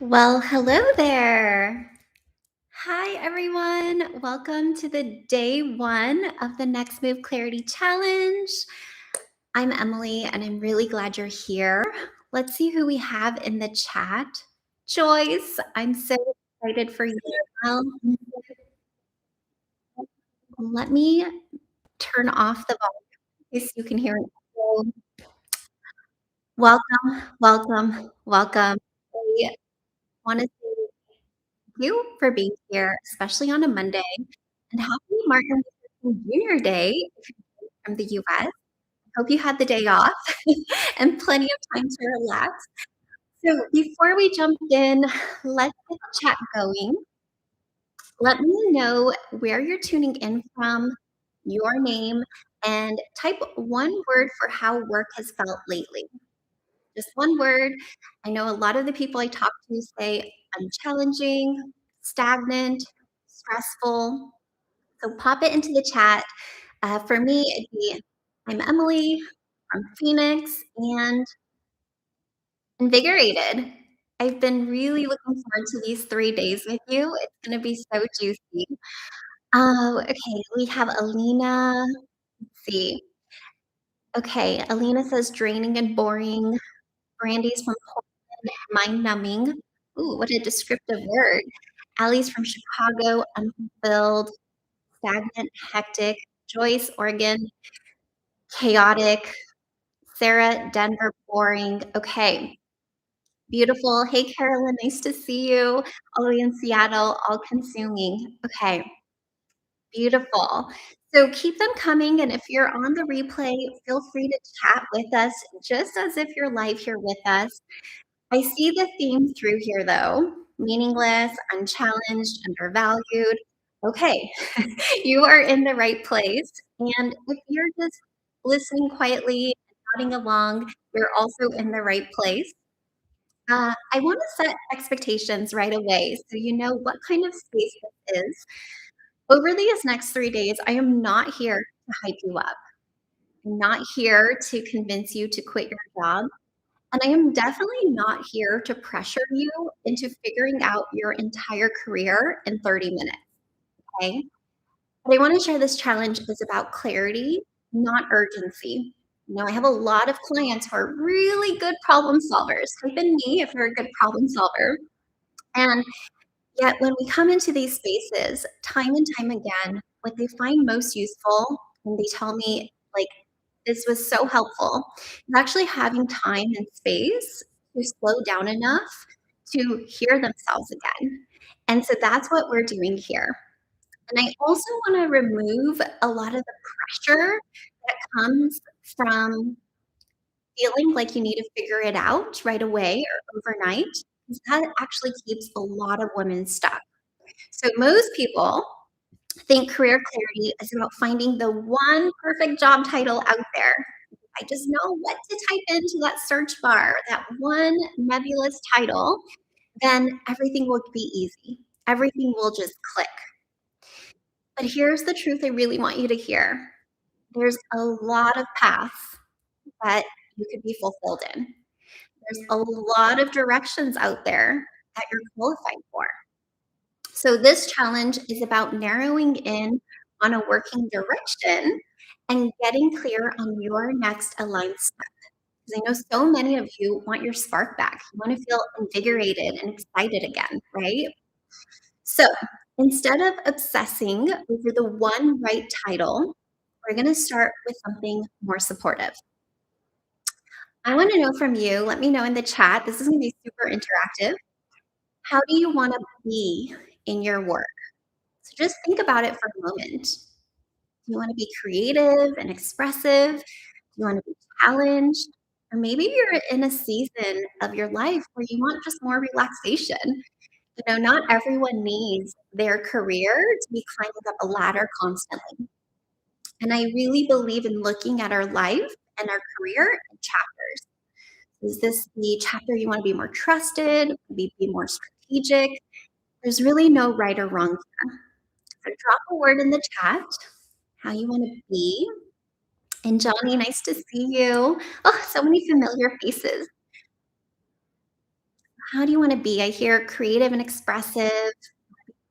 Well, hello there. Hi, everyone. Welcome to the day one of the Next Move Clarity Challenge. I'm Emily, and I'm really glad you're here. Let's see who we have in the chat. Joyce, I'm so excited for you. Well, let me turn off the volume in case you can hear it. Welcome, welcome, welcome. I want to say thank you for being here, especially on a Monday. And happy Martin Luther King Jr. Day if you're from the US. Hope you had the day off and plenty of time to relax. So before we jump in, let's get the chat going. Let me know where you're tuning in from, your name, and type one word for how work has felt lately. Just one word. I know a lot of the people I talk to say unchallenging, stagnant, stressful. So pop it into the chat. For me, it'd be I'm Emily from Phoenix and invigorated. I've been really looking forward to these 3 days with you. It's going to be so juicy. Okay, we have Alina. Let's see. Okay, Alina says draining and boring. Brandy's from Portland, mind numbing. Ooh, what a descriptive word. Allie's from Chicago, unfulfilled, stagnant, hectic. Joyce, Oregon, chaotic. Sarah, Denver, boring. Okay, beautiful. Hey, Carolyn, nice to see you. All the way in Seattle, all consuming. Okay, beautiful. So keep them coming. And if you're on the replay, feel free to chat with us just as if you're live here with us. I see the theme through here though meaningless, unchallenged, undervalued. Okay, you are in the right place. And if you're just listening quietly, nodding along, you're also in the right place. I want to set expectations right away so you know what kind of space this is. Over these next 3 days, I am not here to hype you up. I'm not here to convince you to quit your job. And I am definitely not here to pressure you into figuring out your entire career in 30 minutes. Okay. But I want to share this challenge is about clarity, not urgency. I have a lot of clients who are really good problem solvers. Type in me if you're a good problem solver. And yet, when we come into these spaces, time and time again, what they find most useful, and they tell me, like, this was so helpful, is actually having time and space to slow down enough to hear themselves again. And so that's what we're doing here. And I also want to remove a lot of the pressure that comes from feeling like you need to figure it out right away or overnight, because that actually keeps a lot of women stuck. So most people think career clarity is about finding the one perfect job title out there. I just know what to type into that search bar, that one nebulous title, then everything will be easy. Everything will just click. But here's the truth I really want you to hear. There's a lot of paths that you could be fulfilled in. There's a lot of directions out there that you're qualified for. So this challenge is about narrowing in on a working direction and getting clear on your next aligned step. Because I know so many of you want your spark back. You want to feel invigorated and excited again, right? So instead of obsessing over the one right title, we're going to start with something more supportive. I want to know from you, let me know in the chat. This is going to be super interactive. How do you want to be in your work? So just think about it for a moment. Do you want to be creative and expressive? Do you want to be challenged? Or maybe you're in a season of your life where you want just more relaxation. Not everyone needs their career to be climbing up a ladder constantly. And I really believe in looking at our life and our career in chapters. Is this the chapter you want to be more trusted, maybe be more strategic? There's really no right or wrong here. So drop a word in the chat, how you want to be. And Johnny, nice to see you. Oh, so many familiar faces. how do you want to be? I hear creative and expressive,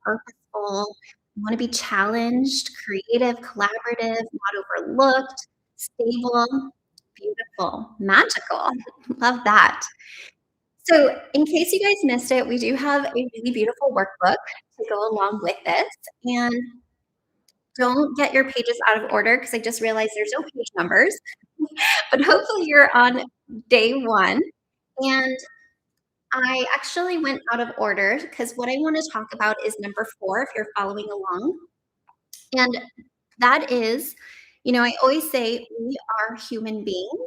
purposeful. You want to be challenged, creative, collaborative, not overlooked, stable, beautiful, magical. Love that. So, in case you guys missed it, we do have a really beautiful workbook to go along with this. And don't get your pages out of order because I just realized there's no page numbers. But hopefully, you're on day one. And I actually went out of order because what I want to talk about is number four, if you're following along. And that is, I always say we are human beings,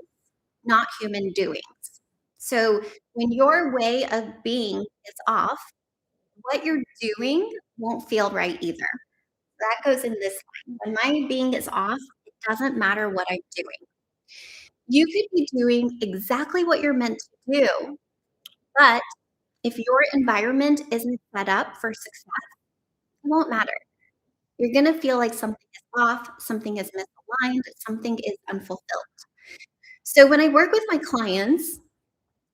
not human doings. So when your way of being is off, what you're doing won't feel right either. That goes in this line. When my being is off, it doesn't matter what I'm doing. You could be doing exactly what you're meant to do, but if your environment isn't set up for success, it won't matter. You're going to feel like something is off, something is misaligned, something is unfulfilled. So when I work with my clients,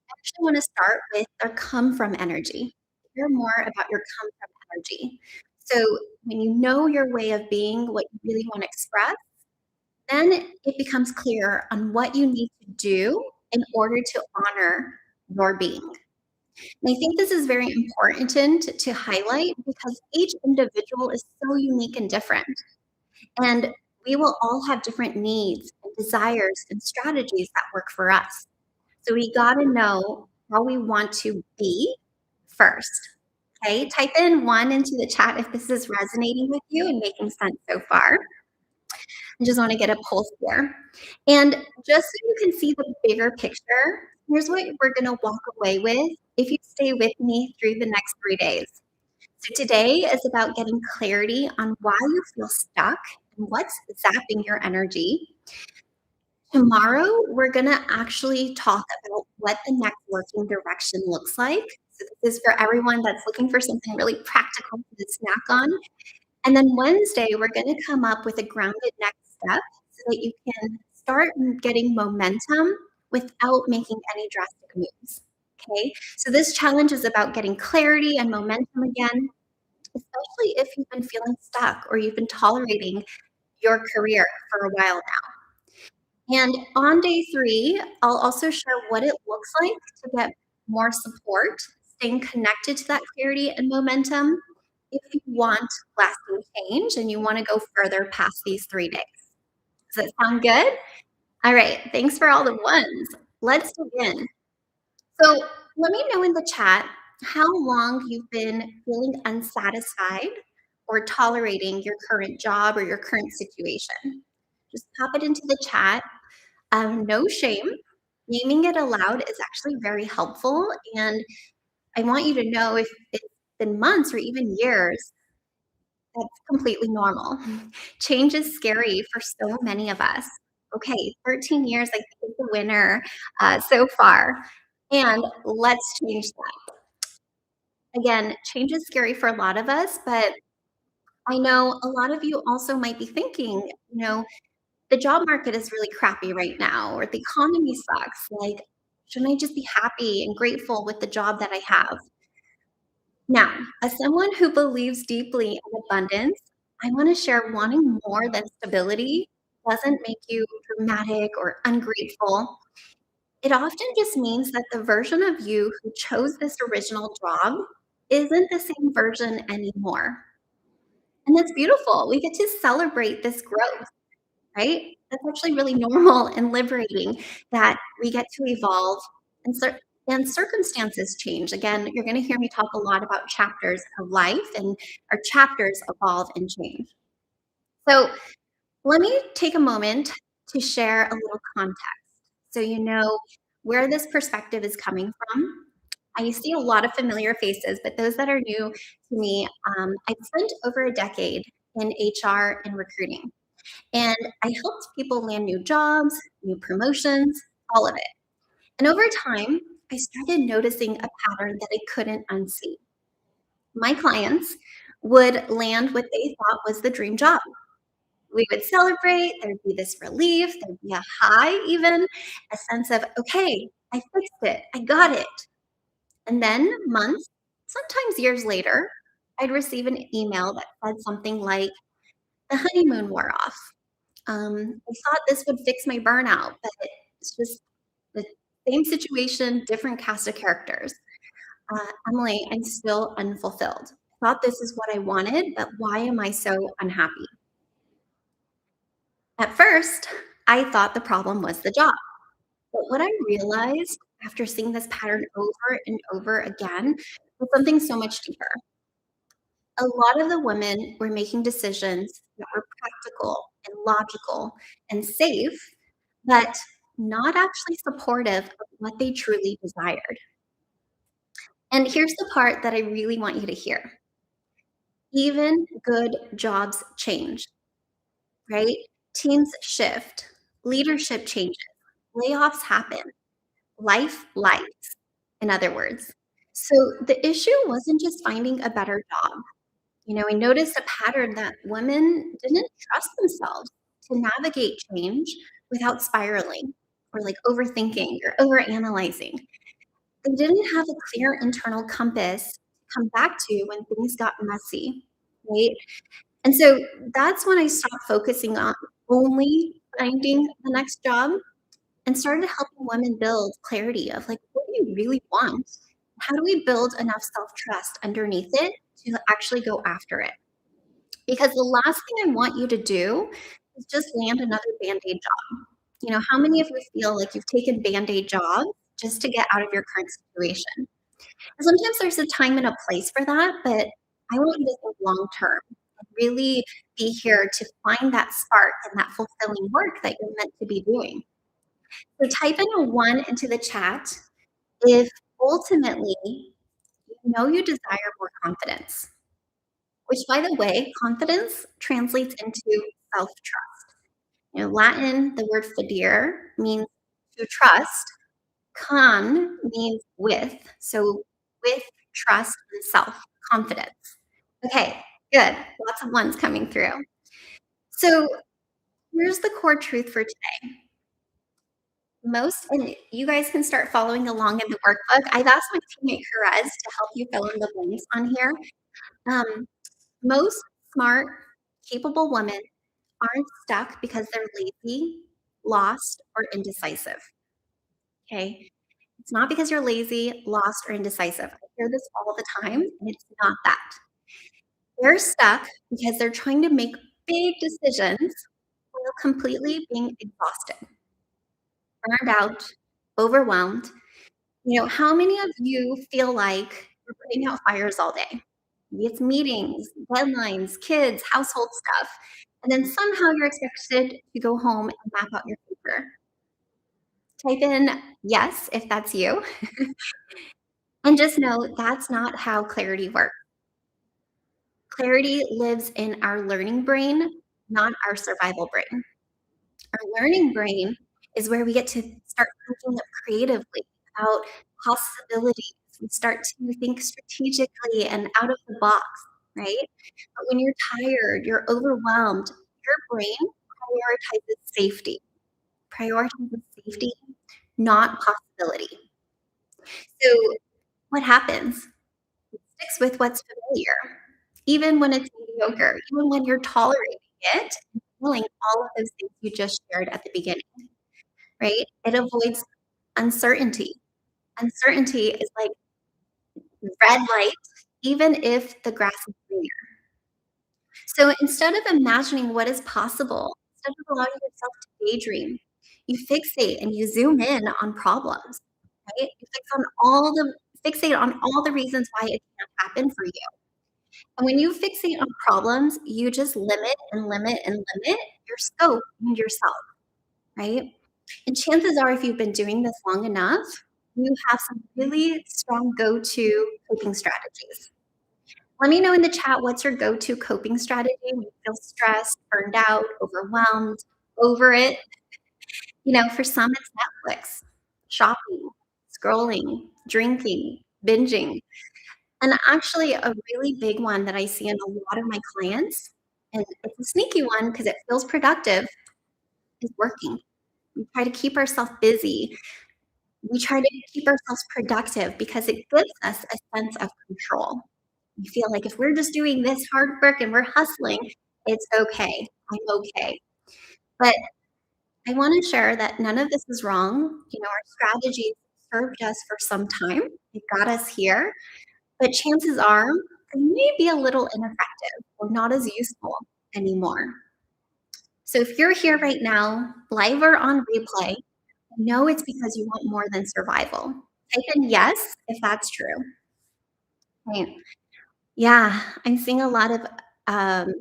I actually want to start with their come from energy. Hear more about your come from energy. So when you know your way of being, what you really want to express, then it becomes clear on what you need to do in order to honor your being. And I think this is very important to highlight because each individual is so unique and different. And we will all have different needs and desires and strategies that work for us. So we got to know how we want to be first. Okay, type in one into the chat if this is resonating with you and making sense so far. I just want to get a pulse here. And just so you can see the bigger picture, here's what we're going to walk away with if you stay with me through the next 3 days. So today is about getting clarity on why you feel stuck and what's zapping your energy. Tomorrow, we're going to actually talk about what the next working direction looks like. So this is for everyone that's looking for something really practical to snack on. And then Wednesday, we're going to come up with a grounded next step so that you can start getting momentum without making any drastic moves. Okay, so this challenge is about getting clarity and momentum again, especially if you've been feeling stuck or you've been tolerating your career for a while now. And on day three, I'll also share what it looks like to get more support, staying connected to that clarity and momentum if you want lasting change and you want to go further past these 3 days. Does that sound good? All right. Thanks for all the ones. Let's begin. So let me know in the chat how long you've been feeling unsatisfied or tolerating your current job or your current situation. Just pop it into the chat. No shame. Naming it aloud is actually very helpful. And I want you to know if it's been months or even years, that's completely normal. Change is scary for so many of us. Okay, 13 years, I think is the winner so far. And let's change that. Again, change is scary for a lot of us, but I know a lot of you also might be thinking, the job market is really crappy right now, or the economy sucks. Like, shouldn't I just be happy and grateful with the job that I have? Now, as someone who believes deeply in abundance, I want to share wanting more than stability doesn't make you dramatic or ungrateful. It often just means that the version of you who chose this original job isn't the same version anymore. And that's beautiful. We get to celebrate this growth, right? That's actually really normal and liberating that we get to evolve and circumstances change. Again, you're going to hear me talk a lot about chapters of life and our chapters evolve and change. So let me take a moment to share a little context so you know where this perspective is coming from. I see a lot of familiar faces, but those that are new to me, I've spent over a decade in HR and recruiting. And I helped people land new jobs, new promotions, all of it. And over time, I started noticing a pattern that I couldn't unsee. My clients would land what they thought was the dream job. We would celebrate, there'd be this relief, there'd be a high, even a sense of, okay, I fixed it, I got it. And then months, sometimes years later, I'd receive an email that said something like, the honeymoon wore off. I thought this would fix my burnout, but it's just the same situation, different cast of characters. Emily, I'm still unfulfilled. I thought this is what I wanted, but why am I so unhappy? At first, I thought the problem was the job. But what I realized after seeing this pattern over and over again was something so much deeper. A lot of the women were making decisions that were practical and logical and safe, but not actually supportive of what they truly desired. And here's the part that I really want you to hear. Even good jobs change, right? Teams shift, leadership changes, layoffs happen, lives, in other words. So the issue wasn't just finding a better job. I noticed a pattern that women didn't trust themselves to navigate change without spiraling or like overthinking or overanalyzing. They didn't have a clear internal compass to come back to when things got messy, right? And so that's when I stopped focusing on only finding the next job and started helping women build clarity of like, what do you really want? How do we build enough self trust underneath it to actually go after it? Because the last thing I want you to do is just land another band aid job. How many of you feel like you've taken band aid jobs just to get out of your current situation? And sometimes there's a time and a place for that, but I want you to think long term and really be here to find that spark and that fulfilling work that you're meant to be doing. So type in a one into the chat if ultimately you know you desire more confidence, which, by the way, confidence translates into self trust. Latin, the word fidere means to trust. Con means with. So with trust and self confidence. Okay, good. Lots of ones coming through. So here's the core truth for today. And you guys can start following along in the workbook. I've asked my teammate Perez to help you fill in the blanks on here. Um, most smart, capable women aren't stuck because they're lazy, lost, or indecisive. Okay. It's not because you're lazy, lost, or indecisive. I hear this all the time, and it's not that. They're stuck because they're trying to make big decisions while completely being exhausted, burned out, overwhelmed. How many of you feel like you're putting out fires all day? Maybe it's meetings, deadlines, kids, household stuff. And then somehow you're expected to go home and map out your future. Type in yes if that's you. And just know that's not how clarity works. Clarity lives in our learning brain, not our survival brain. Our learning brain is where we get to start thinking creatively about possibilities. We start to think strategically and out of the box, right? But when you're tired, you're overwhelmed, your brain prioritizes safety, not possibility. So what happens? It sticks with what's familiar, even when it's mediocre, even when you're tolerating it and feeling all of those things you just shared at the beginning, right? It avoids uncertainty. Uncertainty is like red light, even if the grass is greener. So instead of imagining what is possible, instead of allowing yourself to daydream, you fixate and you zoom in on problems, right? You fixate on all the reasons why it can't happen for you. And when you fixate on problems, you just limit and limit and limit your scope and yourself, right? And chances are, if you've been doing this long enough, you have some really strong go-to coping strategies. Let me know in the chat what's your go-to coping strategy when you feel stressed, burned out, overwhelmed, over it. For some, it's Netflix, shopping, scrolling, drinking, binging. And actually, a really big one that I see in a lot of my clients, and it's a sneaky one because it feels productive, is working. We try to keep ourselves busy We try to keep ourselves productive because it gives us a sense of control. We feel like if we're just doing this hard work and we're hustling, it's okay. I'm okay. But I want to share that none of this is wrong. Our strategies served us for some time. It got us here, but chances are they may be a little ineffective or not as useful anymore. So if you're here right now, live or on replay, know it's because you want more than survival. Type in yes if that's true. Right. Yeah, I'm seeing a lot of um,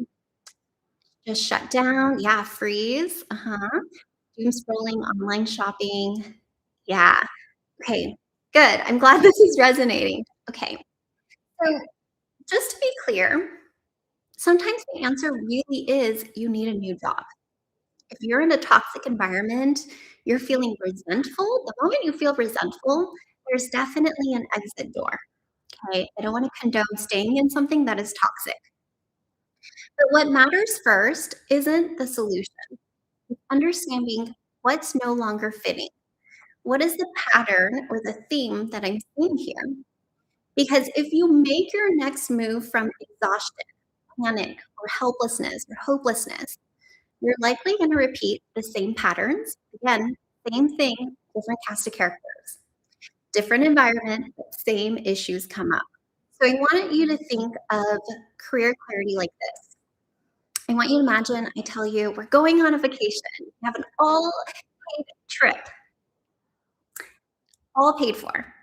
just shut down. Yeah, freeze. Doom scrolling, online shopping. Yeah. Okay. Good. I'm glad this is resonating. Okay. So just to be clear, sometimes the answer really is you need a new job. If you're in a toxic environment, you're feeling resentful. The moment you feel resentful, there's definitely an exit door. Okay. I don't want to condone staying in something that is toxic. But what matters first isn't the solution, it's understanding what's no longer fitting. What is the pattern or the theme that I'm seeing here? Because if you make your next move from exhaustion, panic, or helplessness or hopelessness, you're likely going to repeat the same patterns. Again, same thing, different cast of characters, different environment, same issues come up. So I want you to think of career clarity like this. I want you to imagine I tell you we're going on a vacation. We have an all paid trip, all paid for.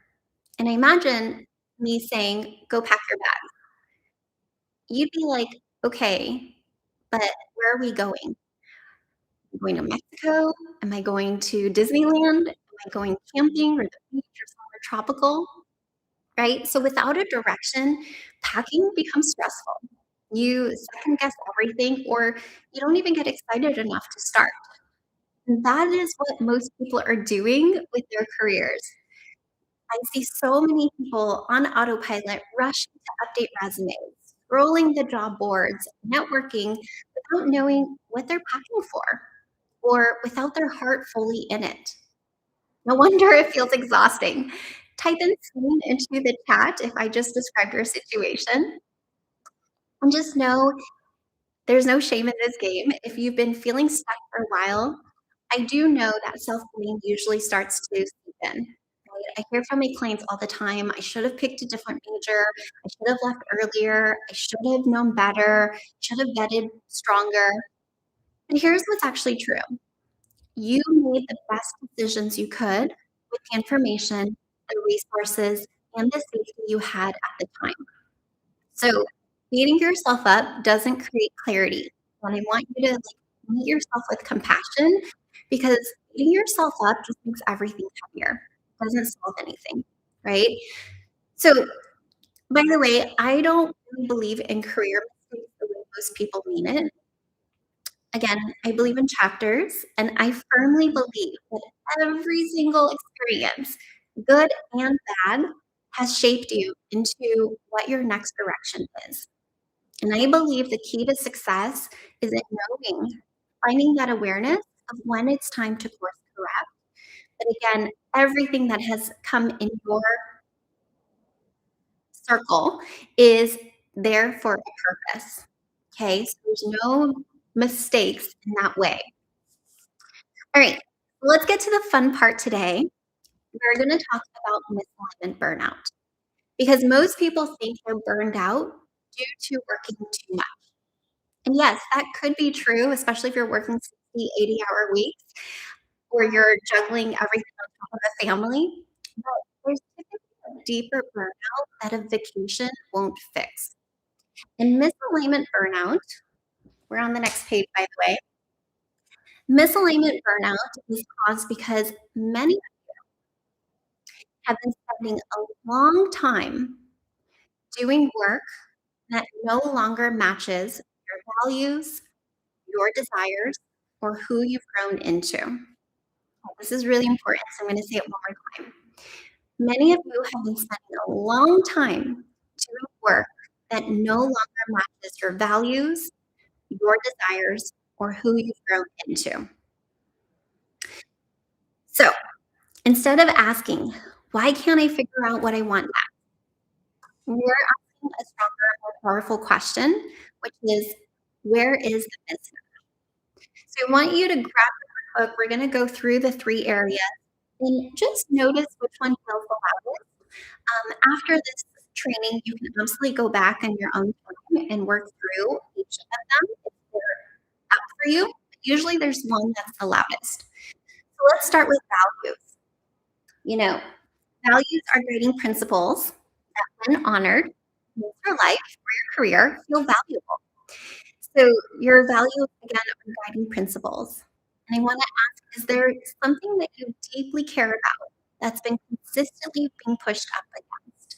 And I imagine me saying, go pack your bag. You'd be like, okay, but where are we going? Am I going to Mexico? Am I going to Disneyland? Am I going camping or the beach or somewhere tropical? Right? So without a direction, packing becomes stressful. You second guess everything, or you don't even get excited enough to start. And that is what most people are doing with their careers. I see so many people on autopilot rushing to update resumes, scrolling the job boards, networking without knowing what they're packing for or without their heart fully in it. No wonder it feels exhausting. Type in scene into the chat if I just described your situation. And just know there's no shame in this game. If you've been feeling stuck for a while, I do know that self-blame usually starts to seep in. Right? I hear from my clients all the time, I should have picked a different major. I should have left earlier. I should have known better. Should have vetted stronger. And here's what's actually true. You made the best decisions you could with the information, the resources, and the safety you had at the time. So beating yourself up doesn't create clarity. And I want you to meet yourself with compassion because beating yourself up just makes everything heavier. It doesn't solve anything, right? So by the way, I don't really believe in career mistakes the way most people mean it. Again, I believe in chapters, and I firmly believe that every single experience, good and bad, has shaped you into what your next direction is. And I believe the key to success is in knowing, finding that awareness of when it's time to course correct. But again, everything that has come in your circle is there for a purpose. Okay, so there's no mistakes in that way. All right, let's get to the fun part today. We're going to talk about misalignment burnout because most people think they're burned out due to working too much. And yes, that could be true, especially if you're working 60, 80-hour weeks or you're juggling everything on top of a family. But there's typically a deeper burnout that a vacation won't fix. And misalignment burnout, we're on the next page, by the way. Misalignment burnout is caused because many have been spending a long time doing work that no longer matches your values, your desires, or who you've grown into. This is really important, so I'm going to say it one more time. Many of you have been spending a long time doing work that no longer matches your values, your desires, or who you've grown into. So Instead of asking, "Why can't I figure out what I want next?" We're asking a stronger, more powerful question, which is, "Where is the mismatch?" So I want you to grab the book. We're gonna go through the 3 areas and just notice which one feels the loudest. After this training, you can absolutely go back on your own time and work through each of them if they're up for you. Usually there's one that's the loudest. So let's start with values. You know, values are guiding principles that, when honored, make your life or your career feel valuable. So your values, again, are guiding principles. And I want to ask, is there something that you deeply care about that's been consistently being pushed up against?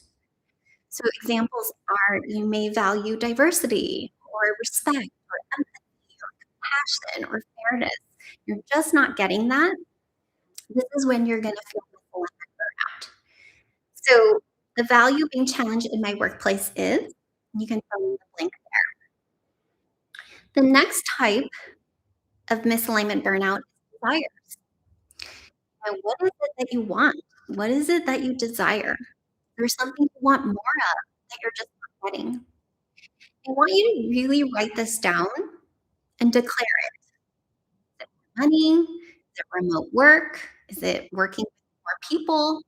So examples are, you may value diversity or respect or empathy or compassion or fairness. You're just not getting that. This is when you're going to feel misalignment burnout. So the value being challenged in my workplace is, you can fill in the blank there. The next type of misalignment burnout is desires. Now, what is it that you want? What is it that you desire? There's something you want more of that you're just not getting. I want you to really write this down and declare it. Money? Is it remote work? Is it working with more people?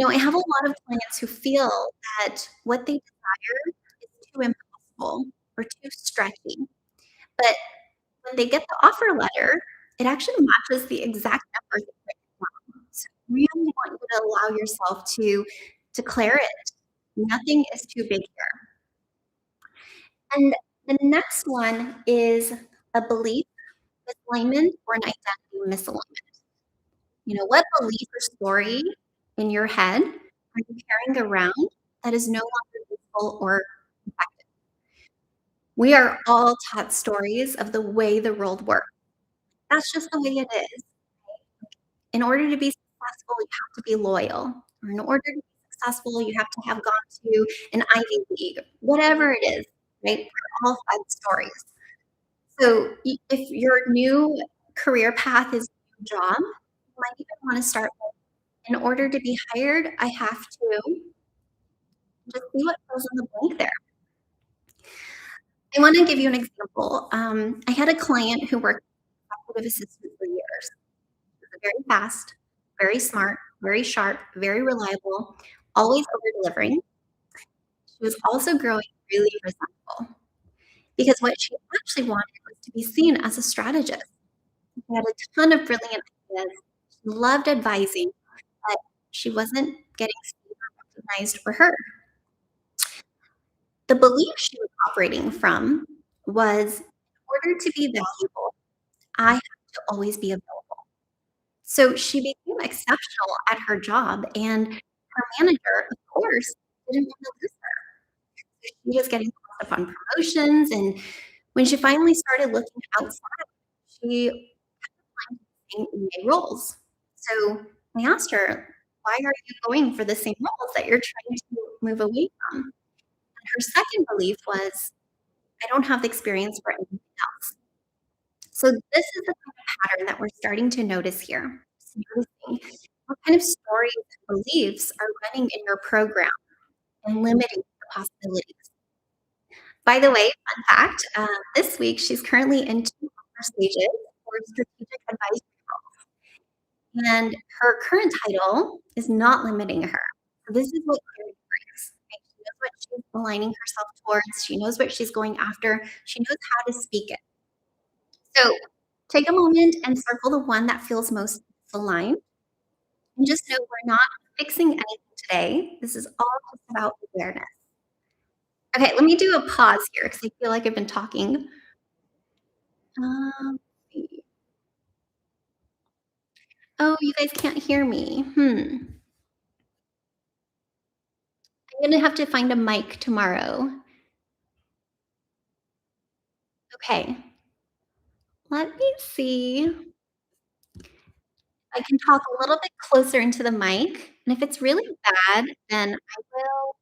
I have a lot of clients who feel that what they desire is too impossible or too stretchy. But when they get the offer letter, it actually matches the exact numbers that they're written. So I really want you to allow yourself to declare it. Nothing is too big here. And the next one is a belief misalignment or an identity misalignment. What belief or story in your head are you carrying around that is no longer useful or effective? We are all taught stories of the way the world works. That's just the way it is. In order to be successful, you have to be loyal. Or in order to be successful, you have to have gone to an Ivy League, whatever it is, right? We're all fed stories. So if your new career path is a new job, you might even want to start with, in order to be hired, I have to just see what fills in the blank there. I want to give you an example. I had a client who worked as an executive assistant for years. She was very fast, very smart, very sharp, very reliable, always over delivering. She was also growing really resentful because what she actually wanted was to be seen as a strategist. She had a ton of brilliant ideas. She loved advising, but she wasn't getting seen or recognized for her. The belief she was operating from was, in order to be valuable, I have to always be available. So she became exceptional at her job, and her manager, of course, didn't want to lose her. She was getting passed up on promotions, and when she finally started looking outside, she kept applying to the same EA roles. So I asked her, "Why are you going for the same roles that you're trying to move away from?" And her second belief was, "I don't have the experience for anything else." So this is the kind of pattern that we're starting to notice here. So noticing what kind of stories and beliefs are running in your program and limiting the possibilities. By the way, fun fact, this week she's currently in 2 offer stages for strategic advice, and her current title is not limiting her. So this is what clarity brings, right? She knows what she's aligning herself towards, she knows what she's going after, she knows how to speak it. So take a moment and circle the one that feels most aligned, and just know we're not fixing anything today. This is all just about awareness. Okay, let me do a pause here because I feel like I've been talking. Let's see. Oh, you guys can't hear me. I'm gonna have to find a mic tomorrow. Okay, let me see. I can talk a little bit closer into the mic, and if it's really bad, then I will.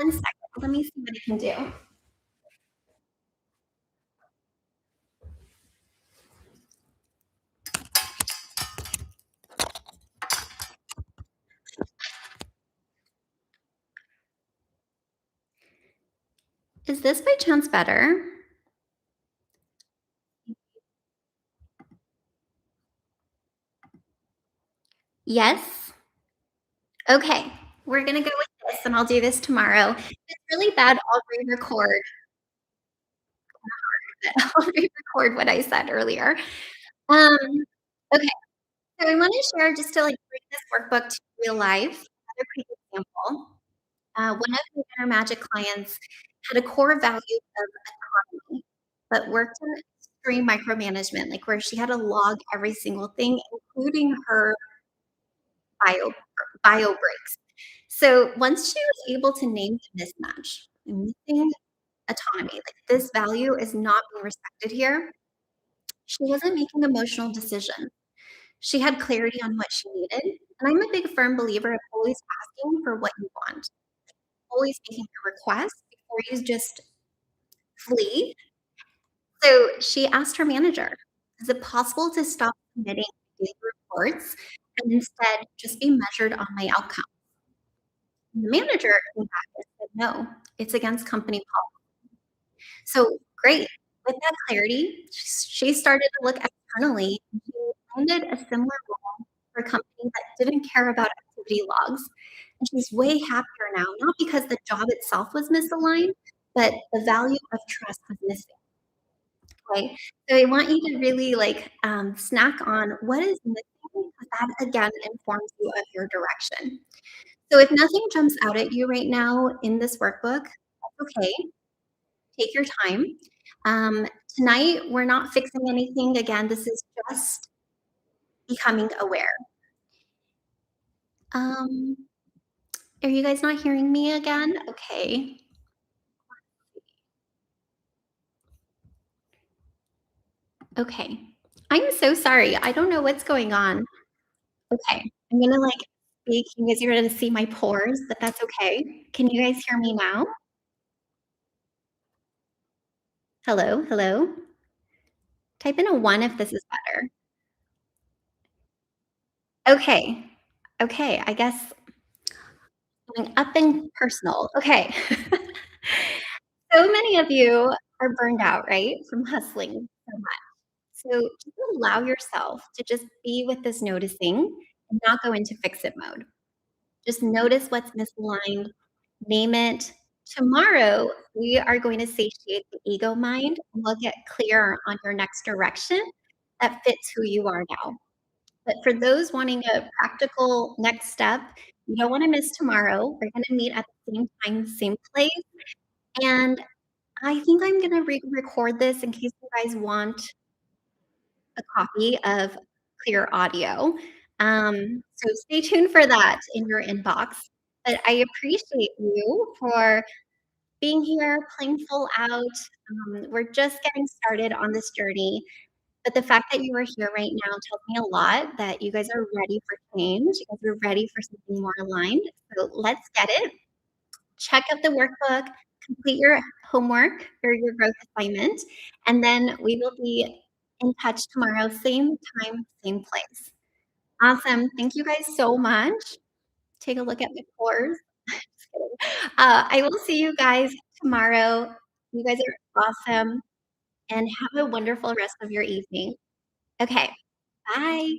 1 second. Let me see what I can do. Is this by chance better? Yes? Okay. We're gonna go with this, and I'll do this tomorrow. If it's really bad, I'll re-record I'll re-record what I said earlier. Um, okay, so I wanna share just to, like, bring this workbook to real life, another quick example. One of the Inner Magic clients had a core value of autonomy, but worked in extreme micromanagement, like, where she had to log every single thing, including her bio bio breaks. So once she was able to name the mismatch, missing autonomy, like, this value is not being respected here, she wasn't making emotional decisions. She had clarity on what she needed, and I'm a big firm believer of always asking for what you want, always making a request before you just flee. So she asked her manager, "Is it possible to stop submitting daily reports and instead just be measured on my outcome?" And the manager came back and said, "No, it's against company policy." So great. With that clarity, she started to look externally, and she landed a similar role for a company that didn't care about activity logs. And she's way happier now, not because the job itself was misaligned, but the value of trust was missing. Right? So I want you to really, like, snack on what is missing, because that again informs you of your direction. So if nothing jumps out at you right now in this workbook, that's okay. Take your time. Um, Tonight, we're not fixing anything. Again, this is just becoming aware. Um, are you guys not hearing me again? Okay. Okay. I'm so sorry. I don't know what's going on. Okay. I'm gonna, like, speak. You guys are gonna see my pores, but that's okay. Can you guys hear me now? Hello? Hello? Type in a 1 if this is better. Okay. Okay, I guess going up and personal. Okay. So many of you are burned out, right, from hustling so much. So just allow yourself to just be with this noticing and not go into fix it mode. Just notice what's misaligned, name it. Tomorrow, we are going to satiate the ego mind, and we'll get clear on your next direction that fits who you are now. But for those wanting a practical next step, you don't want to miss tomorrow. We're going to meet at the same time, same place. And I think I'm going to record this in case you guys want a copy of clear audio. So stay tuned for that in your inbox. But I appreciate you for being here, playing full out. We're just getting started on this journey. But the fact that you are here right now tells me a lot that you guys are ready for change. You guys are ready for something more aligned. So let's get it. Check out the workbook, complete your homework or your growth assignment, and then we will be in touch tomorrow, same time, same place. Awesome. Thank you guys so much. Take a look at my pores. Just kidding. I will see you guys tomorrow. You guys are awesome and have a wonderful rest of your evening. Okay. Bye.